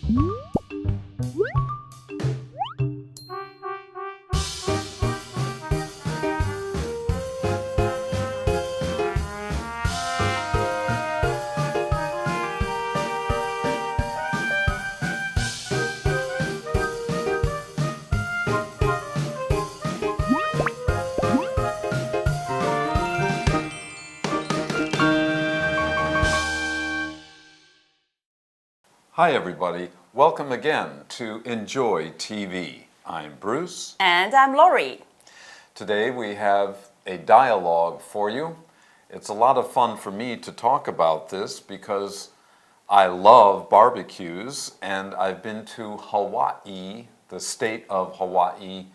Hi everybody, welcome again to Enjoy TV. I'm Bruce. And I'm Lori. Today we have a dialogue for you. It's a lot of fun for me to talk about this because I love barbecues and I've been to Hawaii, the state of Hawaii,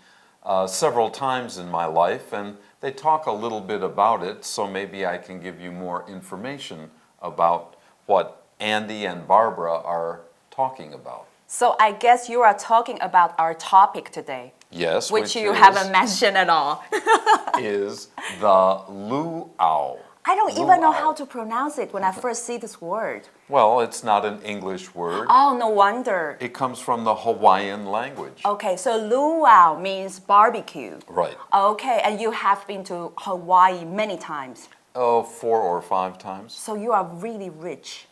several times in my life, and they talk a little bit about it, so maybe I can give you more information about what Andy and Barbara are talking about. So I guess you are talking about our topic today. Yes, which you haven't mentioned at all. is the luau. I don't even know how to pronounce it when I first see this word. Well, it's not an English word. Oh, no wonder. It comes from the Hawaiian language. Okay, so luau means barbecue. Right. Okay, and you have been to Hawaii many times. Oh, 4 or 5 times. So you are really rich.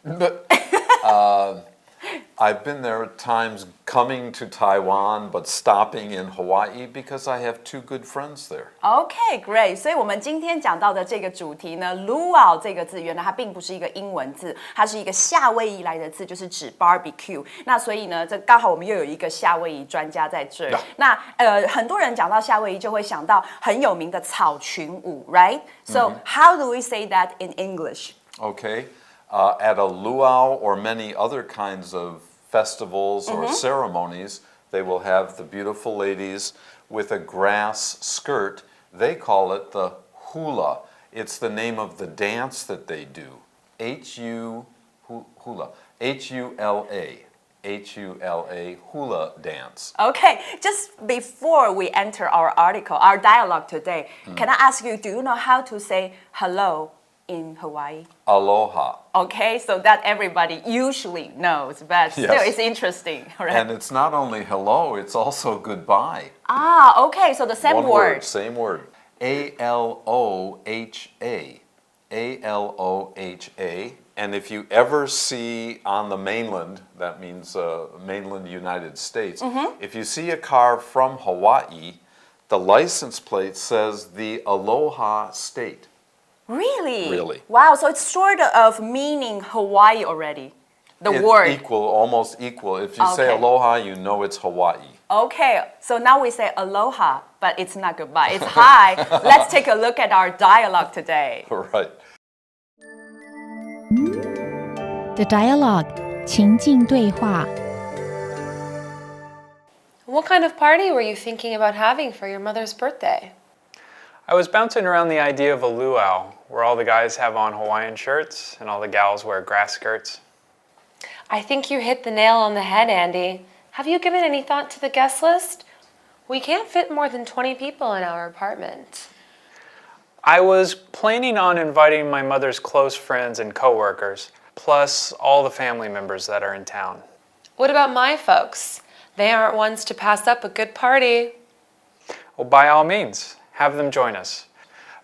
I've been there at times coming to Taiwan, but stopping in Hawaii because I have 2 good friends there. Okay, great. 所以我们今天讲到的这个主题呢 luau 这个字原来它并不是一个英文字，它是一个夏威夷来的字，就是指 barbecue。那所以呢，这刚好我们又有一个夏威夷专家在这儿。那很多人讲到夏威夷就会想到很有名的草裙舞 ，right? So how do we say that in English? Okay. At a luau or many other kinds of festivals or ceremonies, they will have the beautiful ladies with a grass skirt. They call it the hula. It's the name of the dance that they do. Hula. H-U-L-A. H-U-L-A, hula dance. Okay, just before we enter our article, our dialogue today, can I ask you, do you know how to say hello in Hawaii? Aloha. Okay, so that everybody usually knows, but still it's interesting, right? And it's not only hello, it's also goodbye. Ah, okay, so the same One word. Same word. A-L-O-H-A. A-L-O-H-A. And if you ever see on the mainland, that means mainland United States, if you see a car from Hawaii, the license plate says the Aloha State. Really? Really. Wow, so it's sort of meaning Hawaii already, the word. Equal, almost equal. If you say aloha, you know it's Hawaii. Okay, so now we say aloha, but it's not goodbye, it's hi. Let's take a look at our dialogue today. Right. The dialogue, 情境对话. What kind of party were you thinking about having for your mother's birthday? I was bouncing around the idea of a luau, where all the guys have on Hawaiian shirts and all the gals wear grass skirts. I think you hit the nail on the head, Andy. Have you given any thought to the guest list? We can't fit more than 20 people in our apartment. I was planning on inviting my mother's close friends and coworkers, plus all the family members that are in town. What about my folks? They aren't ones to pass up a good party. Well, by all means, have them join us.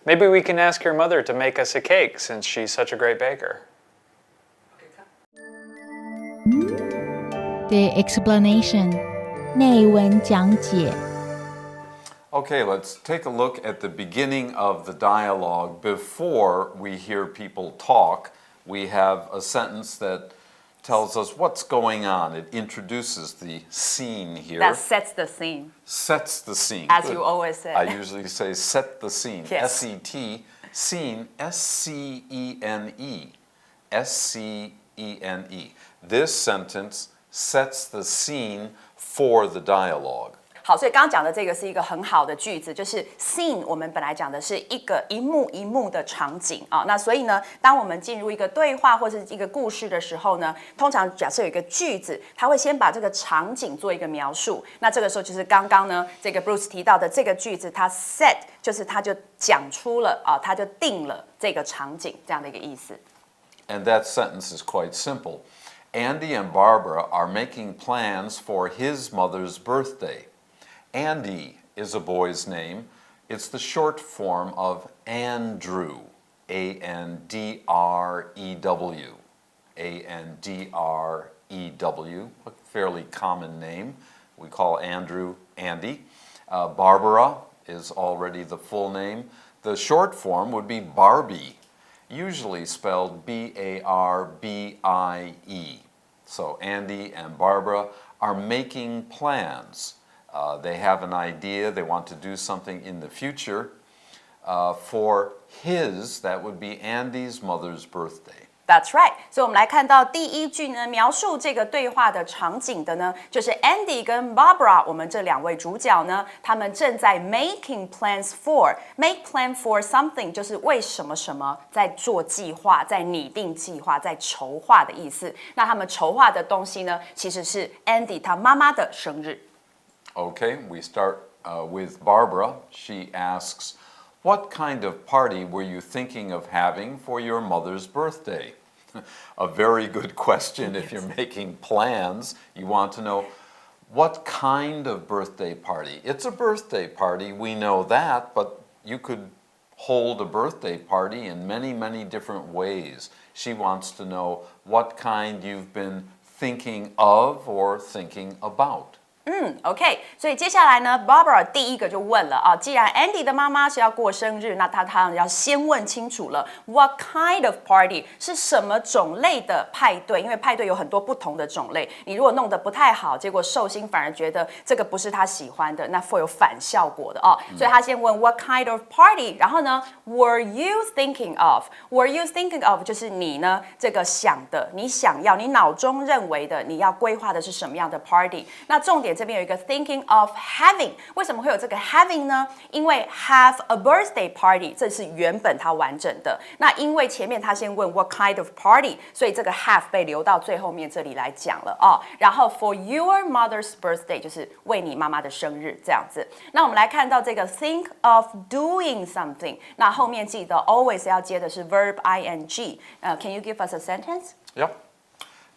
Maybe we can ask your mother to make us a cake since she's such a great baker. The explanation, 内文讲解. Okay, let's take a look at the beginning of the dialogue. Before we hear people talk, we have a sentence that tells us what's going on. It introduces the scene here. That sets the scene. Sets the scene. As Good. you always say. I usually say set the scene. Yes. S-E-T, scene, S-C-E-N-E. S-C-E-N-E. This sentence sets the scene for the dialogue. 好，所以刚刚讲的这个是一个很好的句子，就是 scene 我们本来讲的是一个一幕一幕的场景啊，那所以呢，当我们进入一个对话或是一个故事的时候呢，通常假设有一个句子，它会先把这个场景做一个描述，那这个时候就是刚刚呢这个 Bruce 提到的这个句子，它 set 就是它就讲出了啊，它就定了这个场景这样的一个意思。And that sentence is quite simple. Andy and Barbara are making plans for his mother's birthday. Andy is a boy's name. It's the short form of Andrew, A-N-D-R-E-W. A-N-D-R-E-W, a fairly common name. We call Andrew Andy. Barbara is already the full name. The short form would be Barbie, usually spelled B-A-R-B-I-E. So Andy and Barbara are making plans. They have an idea, they want to do something in the future for his, that would be Andy's mother's birthday. That's right， 所以我们来看到第一句呢，描述这个对话的场景的呢，就是 Andy 跟 Barbara 我们这两位主角呢，他们正在 making plans for，make plan for something 就是为什么什么在做计划，在拟定计划，在筹划的意思。那他们筹划的东西呢，其实是 Andy 他妈妈的生日。Okay, we start with Barbara. She asks, "What kind of party were you thinking of having for your mother's birthday?" A very good question if you're making plans. You want to know what kind of birthday party. It's a birthday party, we know that, but you could hold a birthday party in many, many different ways. She wants to know what kind you've been thinking of or thinking about. OK， 所以接下来呢 ，Barbara 第一个就问了啊，既然 Andy 的妈妈是要过生日，那他要先问清楚了 ，What kind of party 是什么种类的派对？因为派对有很多不同的种类，你如果弄得不太好，结果寿星反而觉得这个不是他喜欢的，那会有反效果的哦。所以他先问 What kind of party？ 然后呢 ，Were you thinking of？Were you thinking of 就是你呢这个想的，你想要，你脑中认为的，你要规划的是什么样的 party？ 那重点这边有一个 thinking of having， 为什么会有这个 having 呢？因为 have a birthday party 这是原本它完整的。那因为前面他先问 what kind of party， 所以这个 have 被留到最后面这里来讲了哦。然后 for your mother's birthday 就是为你妈妈的生日这样子。那我们来看到这个 think of doing something， 那后面记得 always 要接的是 verb ing。Can you give us a sentence? Yep.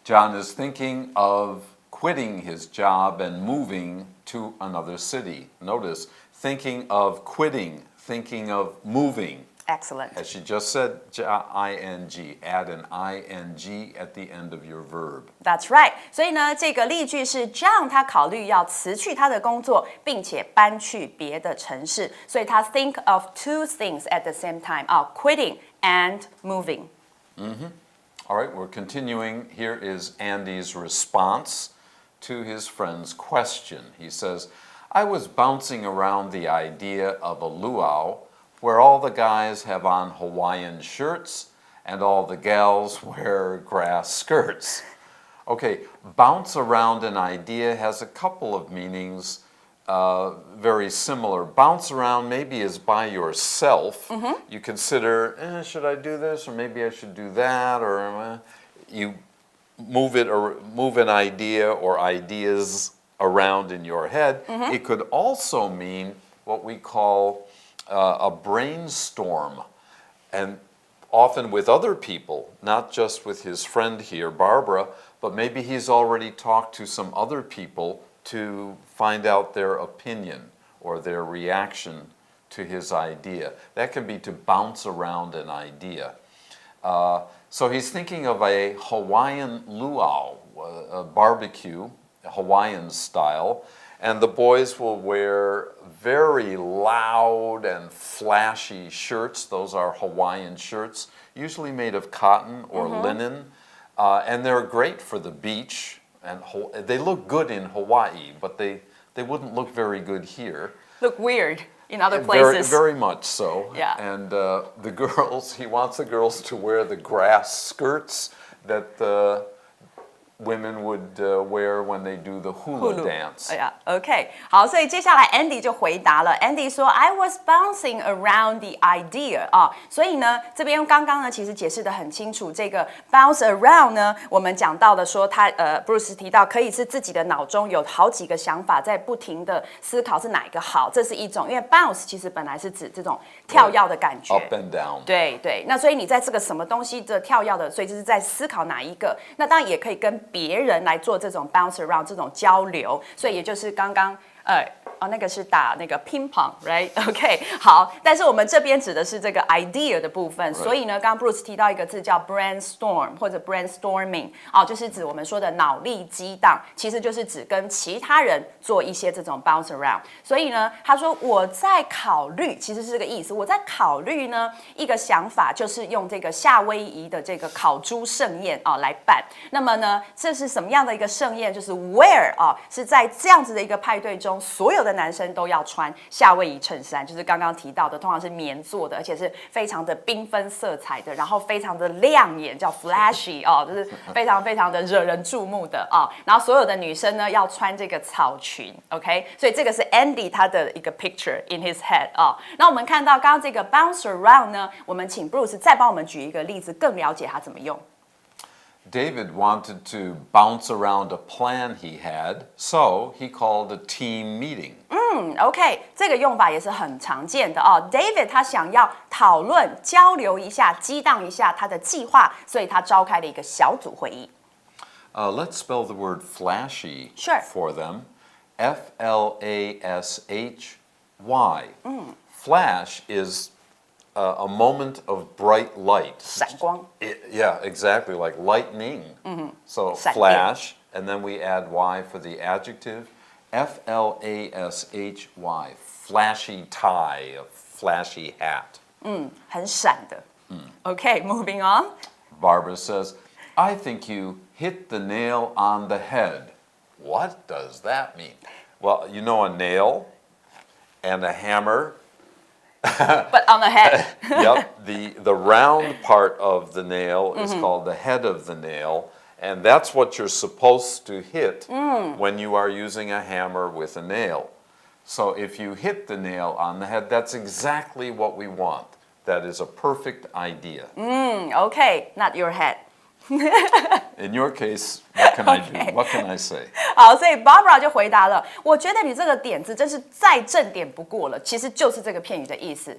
John is thinking of quitting his job and moving to another city. Notice, thinking of quitting, thinking of moving. Excellent. As she just said, ing, add an ing at the end of your verb. That's right. 所以呢，这个例句是 John 他考慮要辭去他的工作，並且搬去別的城市，所以他 think of two things at the same time, quitting and moving. All right, we're continuing. Here is Andy's response to his friend's question. He says, I was bouncing around the idea of a luau where all the guys have on Hawaiian shirts and all the gals wear grass skirts. Okay, bounce around an idea has a couple of meanings, very similar. Bounce around maybe is by yourself. You consider, should I do this, or maybe I should do that, or you move it or move an idea or ideas around in your head. It could also mean what we call a brainstorm, and often with other people, not just with his friend here, Barbara, but maybe he's already talked to some other people to find out their opinion or their reaction to his idea. That can be to bounce around an idea. So he's thinking of a Hawaiian luau, a barbecue, Hawaiian style, and the boys will wear very loud and flashy shirts. Those are Hawaiian shirts, usually made of cotton or linen, and they're great for the beach. And they look good in Hawaii, but they wouldn't look very good here. Look weird in other places. Very much so. Yeah. And the girls, he wants the girls to wear the grass skirts that women would wear when they do the hula dance. 哎呀 OK， 好，所以接下来 Andy 就回答了。Andy 说 I was bouncing around the idea 啊，所以呢，这边刚刚呢其实解释的很清楚，这个 bounce around 呢，我们讲到的说他Bruce 提到可以是自己的脑中有好几个想法在不停的思考是哪一个好，这是一种，因为 bounce 其实本来是指这种跳跃的感觉 Up and down. 对对，那所以你在这个什么东西的跳跃的，所以就是在思考哪一个。那当然也可以跟别人来做这种 bounce around 这种交流，所以也就是刚刚那个是打那个乒乓 ，right？ OK， 好，但是我们这边指的是这个 idea 的部分，所以呢，刚刚 Bruce 提到一个字叫 brainstorm 或者 brainstorming，就是指我们说的脑力激荡，其实就是指跟其他人做一些这种 bounce around。所以呢，他说我在考虑，其实是这个意思，我在考虑呢一个想法，就是用这个夏威夷的这个烤猪盛宴来办。那么呢，这是什么样的一个盛宴？就是 where 是在这样子的一个派对中，所有的男生都要穿夏威夷衬衫，就是刚刚提到的，通常是棉做的，而且是非常的缤纷色彩的，然后非常的亮眼，叫 flashy 就是非常非常的惹人注目的然后所有的女生呢要穿这个草裙 ，OK， 所以这个是 Andy 他的一个 picture in his head 那我们看到刚刚这个 bounce around 呢，我们请 Bruce 再帮我们举一个例子，更了解它怎么用。David wanted to bounce around a plan he had, so he called a team meeting. OK， 这个用法也是很常见的David 他想要讨论、交流一下、激荡一下他的计划，所以他召开了一个小组会议。Let's spell the word flashy Sure. for them. F-L-A-S-H-Y. Flash is a moment of bright light. 闪光 Yeah, exactly, like lightning. So 闪电 flash, and then we add Y for the adjective. F-L-A-S-H-Y. Flashy tie, a flashy hat. 很闪的。OK，moving on。Barbara says, I think you hit the nail on the head. What does that mean? Well, you know a nail and a hammer. But on the head Yep, the round part of the nail is called the head of the nail, and that's what you're supposed to hit when you are using a hammer with a nail. So if you hit the nail on the head, that's exactly what we want. That is a perfect idea. OK，not your head In your case, what can I do? Okay. What can I say? 好，所以 Barbara 就回答了，我觉得你这个点子真是再正点不过了，其实就是这个片语的意思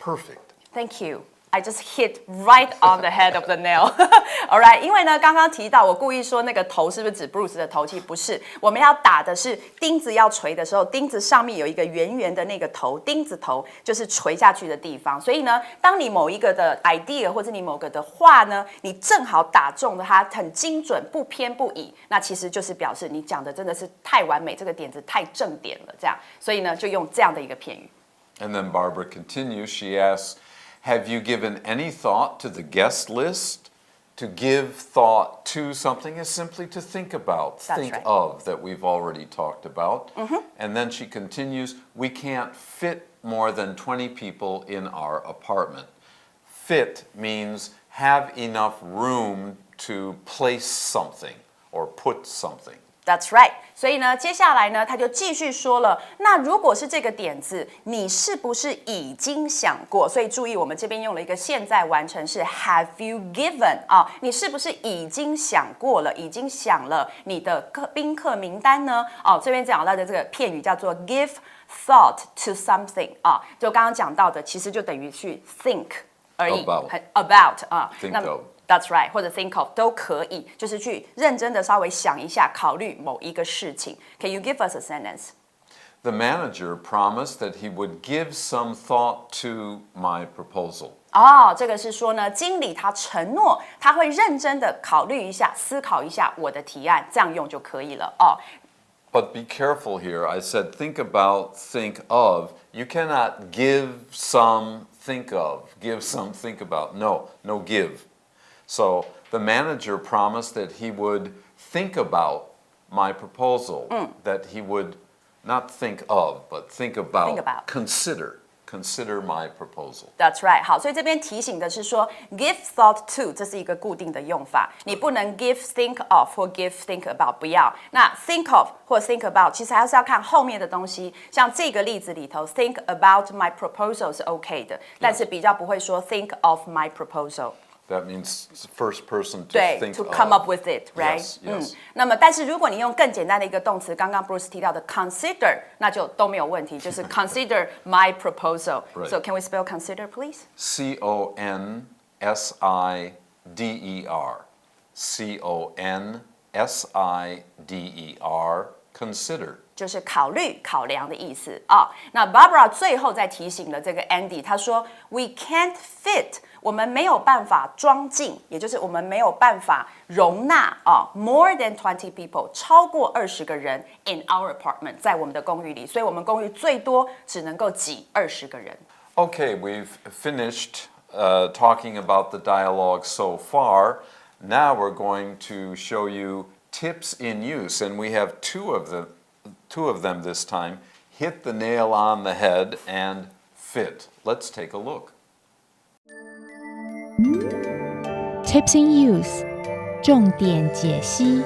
Perfect. Thank you. I just hit right on the head of the nail. All right， 因为呢，刚刚提到我故意说那个头是不是指 Bruce 的头？其实不是，我们要打的是钉子要锤的时候，钉子上面有一个圆圆的那个头，钉子头就是锤下去的地方。所以呢，当你某一个的 idea 或者你某个的话呢，你正好打中了它，很精准，不偏不倚，那其实就是表示你讲的真的是太完美，这个点子太正点了，这样。所以呢，就用这样的一个片语。And then Barbara continues. She asks, have you given any thought to the guest list? To give thought to something is simply to think about, That's think right. of, that we've already talked about. And then she continues, we can't fit more than 20 people in our apartment. Fit means have enough room to place something or put something. That's right。所以呢，接下来呢，他就继续说了，那如果是这个点子，你是不是已经想过？所以注意，我们这边用了一个现在完成式 Have you given 你是不是已经想过了？已经想了你的宾客名单呢？这边讲到的这个片语叫做 give thought to something 就刚刚讲到的，其实就等于去 think 而已 About Think 那么 of That's right， 或者 think of 都可以，就是去认真的稍微想一下，考虑某一个事情。Can you give us a sentence? The manager promised that he would give some thought to my proposal. 这个是说呢，经理他承诺他会认真的考虑一下、思考一下我的提案，这样用就可以了But be careful here. I said think about, think of. You cannot give some, think of. Give some, think about. No give. So the manager promised that he would think about my proposal, that he would not think of, but think about. Think about. Consider. consider my proposal. That's right. 好，所以这边提醒的是说 give thought to 这是一个固定的用法，你不能 give think of 或 give think about 不要。那 think of 或 think about 其实还是要看后面的东西。像这个例子里头 think about my proposal 是 OK 的，但是比较不会说 think of my proposal。That means first person to 对 think ，to of. come up with it, right? Yes. 那么但是如果你用更简单的一个动词，刚刚 Bruce 提到的 consider，那就都没有问题，就是 consider my proposal. Right. So can we spell consider, please? CONSIDER. CONSIDER. Consider. 就是考虑、考量的意思啊。那 Barbara 最后再提醒了这个 Andy，他说 We can't fit， 我们没有办法装进，也就是我们没有办法容纳啊 more than 20 people， 超过20个人 in our apartment， 在我们的公寓里，所以我们公寓最多只能够挤20个人。Okay, we've finished talking about the dialogue so far. Now we're going to show you tips in use, and we have two of them this time. Hit the nail on the head and fit. Let's take a look. Tips in use 重点解析。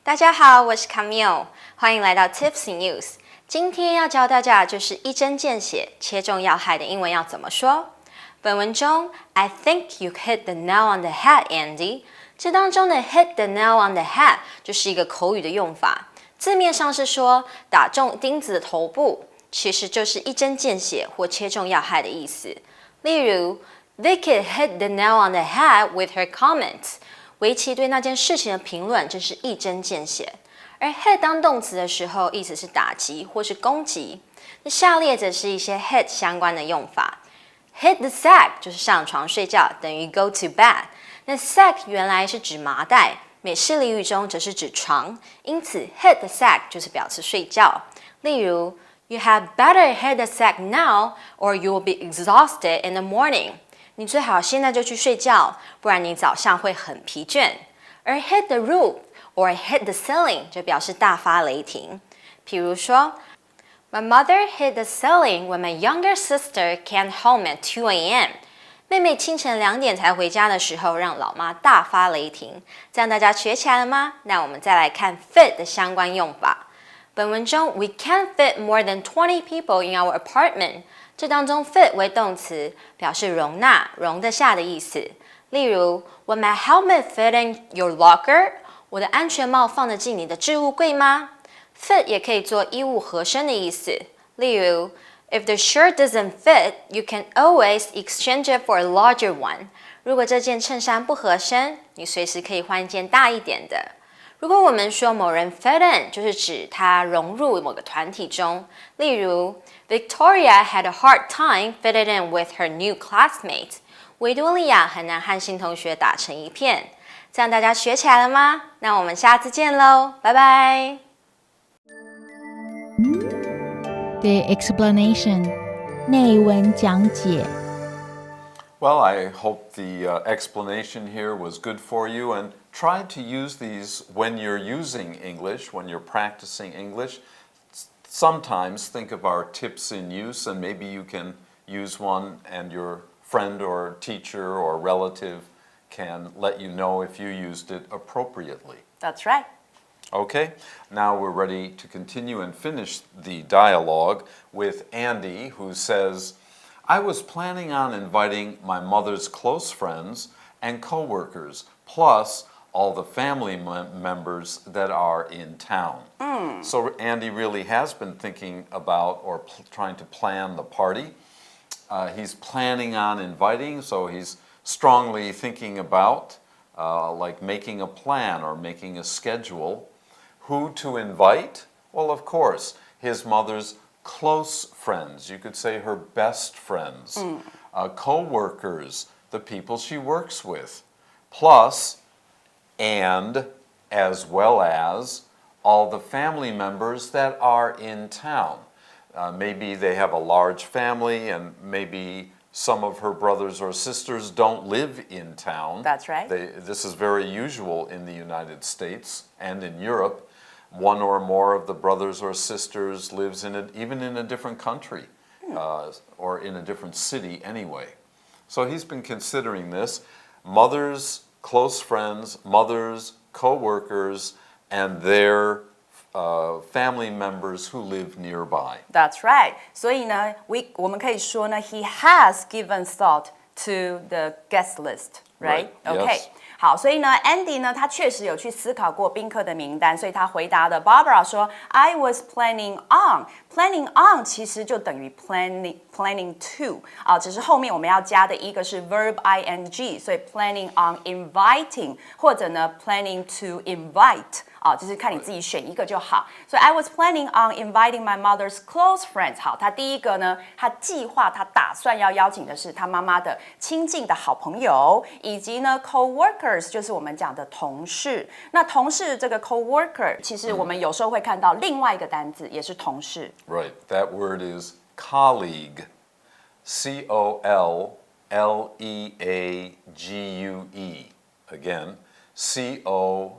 大家好，我是 Camille， 欢迎来到 Tips in Use。今天要教大家的就是一针见血、切中要害的英文要怎么说。本文中 I think you hit the nail on the head, Andy。这当中的 hit the nail on the head 就是一个口语的用法，字面上是说打中钉子的头部，其实就是一针见血或切中要害的意思。例如 Vicky hit the nail on the head with her comments。维奇对那件事情的评论真是一针见血。而 hit 当动词的时候，意思是打击或是攻击。那下列则是一些 hit 相关的用法。Hit the sack 就是上床睡觉，等于 go to bed。那 sack 原来是指麻袋，美式俚语中则是指床，因此 hit the sack 就是表示睡觉。例如 You had better hit the sack now, or you will be exhausted in the morning。你最好现在就去睡觉，不然你早上会很疲倦。而 hit the roof or hit the ceiling 就表示大发雷霆。譬如说 My mother hit the ceiling when my younger sister came home at 2 a.m. 妹妹清晨2点才回家的时候，让老妈大发雷霆。这样大家学起来了吗？那我们再来看 fit 的相关用法。本文中 We can't fit more than 20 people in our apartment。这当中 fit 为动词，表示容纳、容得下的意思。例如 Will my helmet fit in your locker？ 我的安全帽放得进你的置物柜吗？ fit 也可以做衣物合身的意思。例如If the shirt doesn't fit, you can always exchange it for a larger one. 如果这件衬衫不合身，你随时可以换一件大一点的。如果我们说某人 fit in， 就是指他融入某个团体中。例如 Victoria had a hard time fitting in with her new classmate. 维多利亚很难和新同学打成一片。这样大家学起来了吗？那我们下次见喽，拜拜。The explanation 内文讲解。Well, I hope the explanation here was good for you, and try to use these when you're using English, when you're practicing English. Sometimes think of our tips in use, and maybe you can use one and your friend or teacher or relative can let you know if you used it appropriately. That's right. Okay, now we're ready to continue and finish the dialogue with Andy, who says, I was planning on inviting my mother's close friends and coworkers, plus all the family members that are in town. So Andy really has been thinking about or trying to plan the party. He's planning on inviting, so he's strongly thinking about like making a plan or making a schedule. Who to invite? Well, of course, his mother's close friends. You could say her best friends. Co-workers, the people she works with. Plus, and as well as, all the family members that are in town. Maybe they have a large family and maybe some of her brothers or sisters don't live in town. That's right. This is very usual in the United States and in Europe. One or more of the brothers or sisters lives even in a different country. or in a different city anyway. So he's been considering this. Mothers, close friends, mothers, co-workers, and their family members who live nearby. That's right. 所以呢，我们可以说呢，he has given thought to the guest list, right? Right, Okay. yes. 好，所以呢 ，Andy 呢，他确实有去思考过宾客的名单，所以他回答的 Barbara 说 ，I was planning on。planning on 其实就等于 planning to 啊，只是后面我们要加的一个是 verb ing，所以 planning on inviting 或者呢 planning to invite。啊，就是看你自己选一个就好。所以 I was planning on inviting my mother's close friends。好，他第一个呢，他计划他打算要邀请的是他妈妈的亲近的好朋友，以及呢 co-workers 就是我们讲的同事。那同事这个 co-worker， 其实我们有时候会看到另外一个单字也是同事。Right, that word is colleague. C-O-L-L-E-A-G-U-E. Again, C-O-L-L-E-A-G-U-E.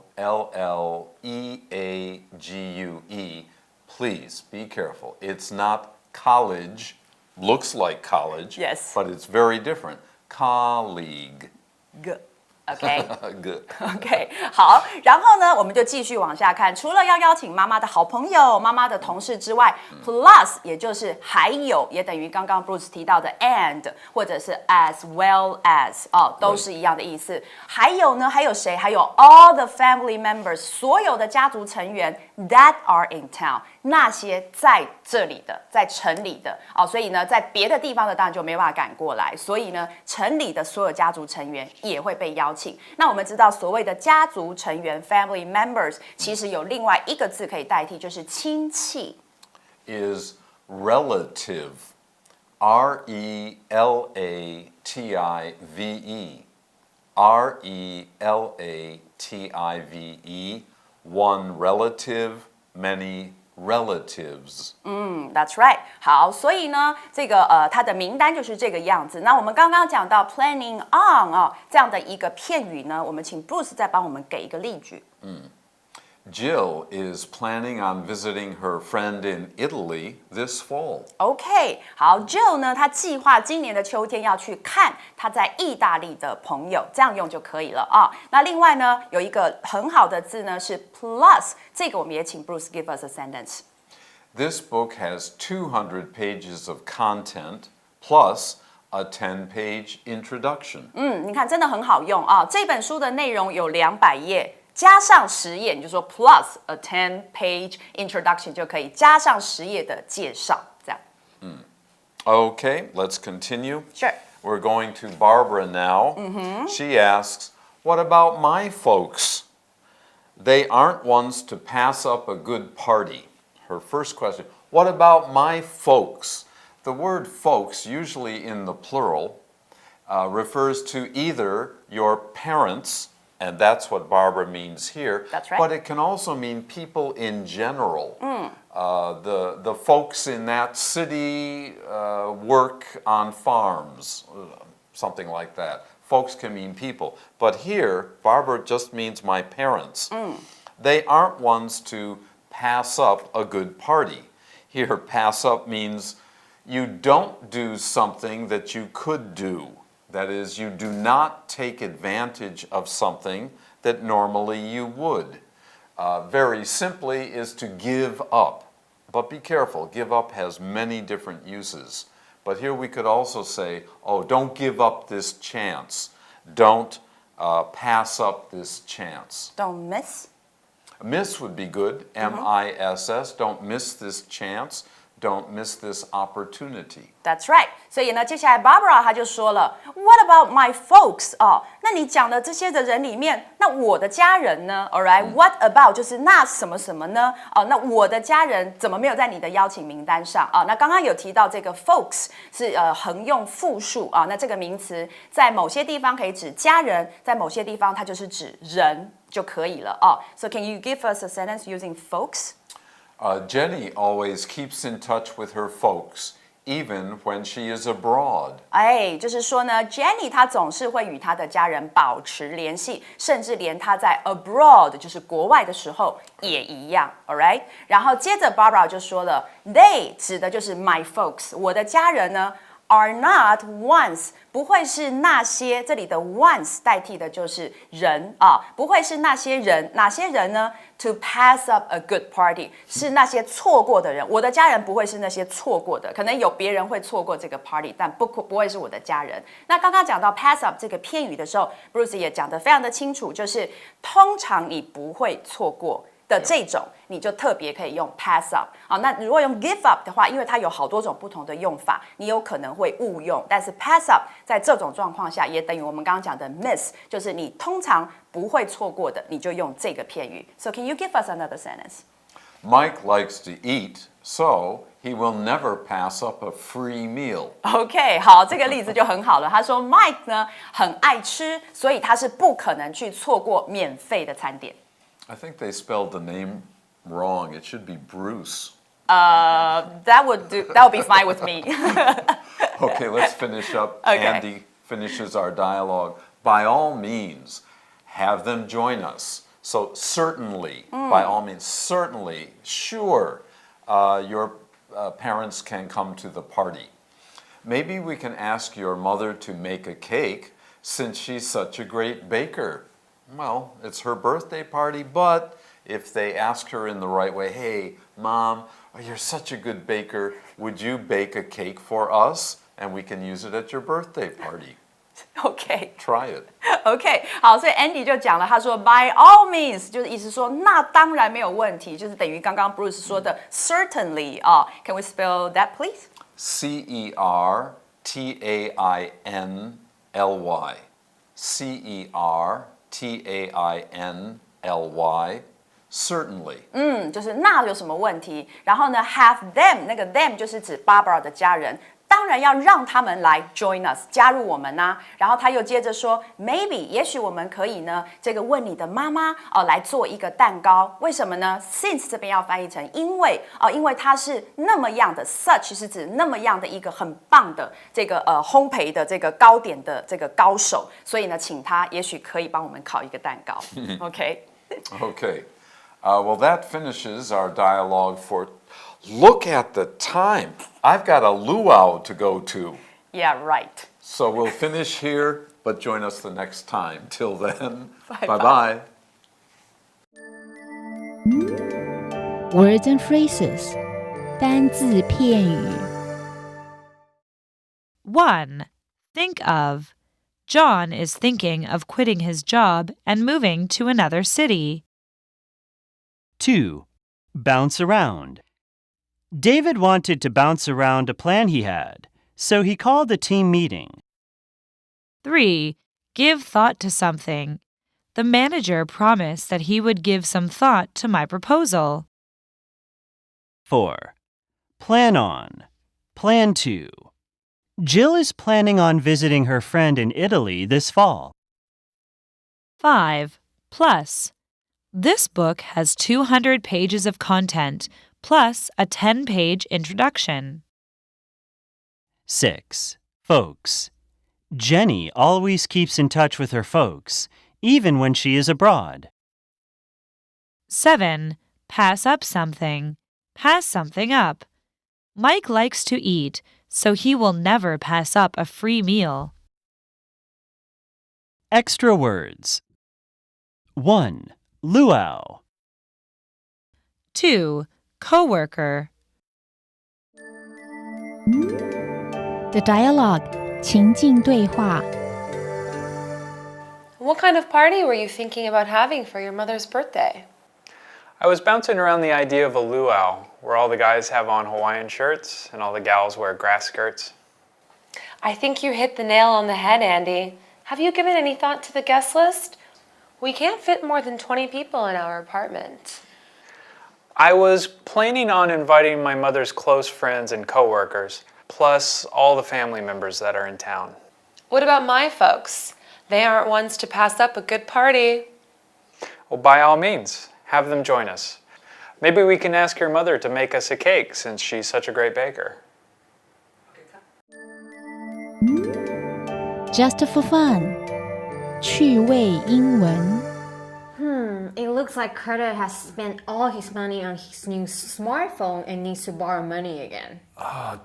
Please be careful. It's not college, looks like college, Yes. but it's very different. Colleague. OK Good. OK 好，然后呢，我们就继续往下看。除了要邀请妈妈的好朋友、妈妈的同事之外，plus 也就是还有，也等于刚刚 Bruce 提到的 and 或者是 as well as 哦，都是一样的意思。还有呢，还有谁？还有 all the family members， 所有的家族成员 that are in town， 那些在这里的，在城里的哦，所以呢，在别的地方的当然就没办法赶过来，所以呢，城里的所有家族成员也会被邀请。那我们知道所谓的家族成员 family members 其实有另外一个字可以代替，就是亲戚。Is relative. R-E-L-A-T-I-V-E. R-E-L-A-T-I-V-E. One relative, many relatives. That's right。好，所以呢，这个它的名单就是这个样子。那我们刚刚讲到 planning on 这样的一个片语呢，我们请 Bruce 再帮我们给一个例句。Jill is planning on visiting her friend in Italy this fall. OK， 好 ，Jill 呢，他计划今年的秋天要去看他在意大利的朋友，这样用就可以了啊。那另外呢，有一个很好的字呢是 plus， 这个我们也请 Bruce give us a sentence。This book has 200 pages of content plus a 10-page introduction. 你看真的很好用啊！这本书的内容有200页。加上10页，你就说 plus a 10-page introduction 就可以加上10页的介绍，这样。Okay, let's continue. Sure. We're going to Barbara now. She asks, what about my folks? They aren't ones to pass up a good party. Her first question, what about my folks? The word folks, usually in the plural, refers to either your parents, and that's what Barbara means here. That's right. But it can also mean people in general. The folks in that city work on farms, something like that. Folks can mean people. But here, Barbara just means my parents. They aren't ones to pass up a good party. Here, pass up means you don't do something that you could do. That is, you do not take advantage of something that normally you would. Very simply is to give up. But be careful, give up has many different uses. But here we could also say, oh, don't give up this chance. Don't pass up this chance. Don't miss. Miss would be good, M-I-S-S. Don't miss this chance. Don't miss this opportunity. That's right. 所以呢，接下来 Barbara 她就说了 ，What about my folks？ 哦，那你讲的这些的人里面，那我的家人呢 ？All right，What about 就是那什么什么呢？哦，那我的家人怎么没有在你的邀请名单上啊？那刚刚有提到这个 folks 是横用复数啊，那这个名词在某些地方可以指家人，在某些地方它就是指人就可以了哦。So can you give us a sentence using folks？ Jenny always keeps in touch with her folks, even when she is abroad. 哎，就是说呢，Jenny 她总是会与她的家人保持联系，甚至连她在 abroad 就是国外的时候也一样 ，all right？ 然后接着 Barbara 就说了，they 指的就是 my folks， 我的家人呢。Are not ones， 不会是那些，这里的 ones 代替的就是人啊，不会是那些人，哪些人呢 ？To pass up a good party， 是那些错过的人。我的家人不会是那些错过的，可能有别人会错过这个 party， 但不会是我的家人。那刚刚讲到 pass up 这个片语的时候 ，Bruce 也讲得非常的清楚，就是通常你不会错过。的这种，你就特别可以用 pass up 啊。那如果用 give up 的话，因为它有好多种不同的用法，你有可能会误用。但是 pass up 在这种状况下，也等于我们刚刚讲的 miss， 就是你通常不会错过的，你就用这个片语。So can you give us another sentence? Mike likes to eat, so he will never pass up a free meal. OK， 好，这个例子就很好了。他说 Mike 呢很爱吃，所以他是不可能去错过免费的餐点。I think they spelled the name wrong. It should be Bruce. That would be fine with me. Okay, let's finish up. Okay. Andy finishes our dialogue. By all means, have them join us. So certainly, by all means, certainly, sure, your parents can come to the party. Maybe we can ask your mother to make a cake since she's such a great baker. Well, it's her birthday party, but if they ask her in the right way, hey, Mom, you're such a good baker, would you bake a cake for us? And we can use it at your birthday party. OK， Try it. OK， 好，所以 Andy 就讲了，他说 by all means， 就是意思说那当然没有问题，就是等于刚刚 Bruce 说的 certainly 啊。Can we spell that please? Certainly. Certainly. Certainly. 就是那有什么问题？然后呢 ，have them 那个 them 就是指 Barbara 的家人，当然要让他们来 join us 加入我们呐、然后他又接着说 maybe 也许我们可以呢，这个问你的妈妈来做一个蛋糕，为什么呢 ？Since 这边要翻译成因为因为它是那么样的 such 是指那么样的一个很棒的这个烘焙的这个糕点的这个高手，所以呢，请他也许可以帮我们烤一个蛋糕。OK。 Okay. Well, that finishes our dialogue for. Look at the time. I've got a luau to go to. Yeah, right. So we'll finish here, but join us the next time. Till then, Bye-bye. bye-bye. Words and phrases 单字片语 1. Think of. John is thinking of quitting his job and moving to another city. 2. Bounce around. David wanted to bounce around a plan he had, so he called a team meeting. 3. Give thought to something. The manager promised that he would give some thought to my proposal. 4. Plan on. Plan to. Jill is planning on visiting her friend in Italy this fall. 5. Plus. This book has 200 pages of content, plus a 10-page introduction. 6. Folks. Jenny always keeps in touch with her folks, even when she is abroad. 7. Pass up something. Pass something up. Mike likes to eat, so he will never pass up a free meal. Extra words. 1. Luau. 2. Coworker. The dialogue 情境对话 What kind of party were you thinking about having for your mother's birthday? I was bouncing around the idea of a luau, where all the guys have on Hawaiian shirts and all the gals wear grass skirts. I think you hit the nail on the head, Andy. Have you given any thought to the guest list? We can't fit more than 20 people in our apartment. I was planning on inviting my mother's close friends and coworkers, plus all the family members that are in town. What about my folks? They aren't ones to pass up a good party. Well, by all means, have them join us. Maybe we can ask your mother to make us a cake since she's such a great baker. Just for fun. 趣味英文。It looks like Carter has spent all his money on his new smartphone and needs to borrow money again.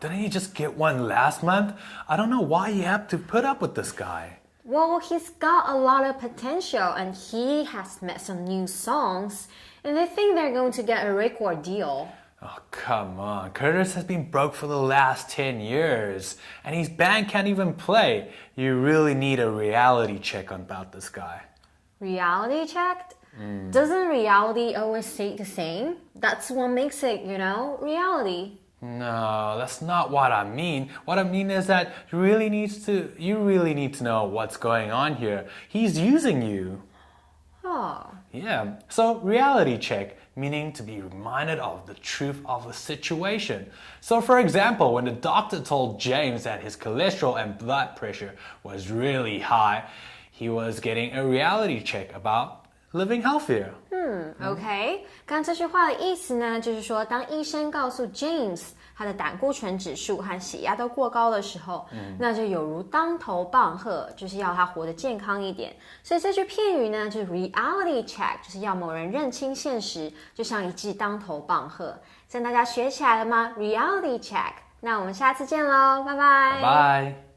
Didn't he just get one last month? I don't know why you have to put up with this guy. Well, he's got a lot of potential and he has met some new songs, and I think they're going to get a record deal. Oh, come on. Curtis has been broke for the last 10 years, and his band can't even play. You really need a reality check about this guy. Reality checked? Doesn't reality always stay the same? That's what makes it, reality. No, that's not what I mean. What I mean is that you really need to know what's going on here. He's using you. Oh. Yeah, so reality check, meaning to be reminded of the truth of the situation. So for example, when the doctor told James that his cholesterol and blood pressure was really high, he was getting a reality check about living healthier. OK， 刚刚这句话的意思呢，就是说，当医生告诉 James 他的胆固醇指数和血压都过高的时候，那就有如当头棒喝，就是要他活得健康一点。所以这句片语呢，就是 reality check， 就是要某人认清现实，就像一记当头棒喝。这样大家学起来了吗？ reality check。那我们下次见喽，拜拜。Bye.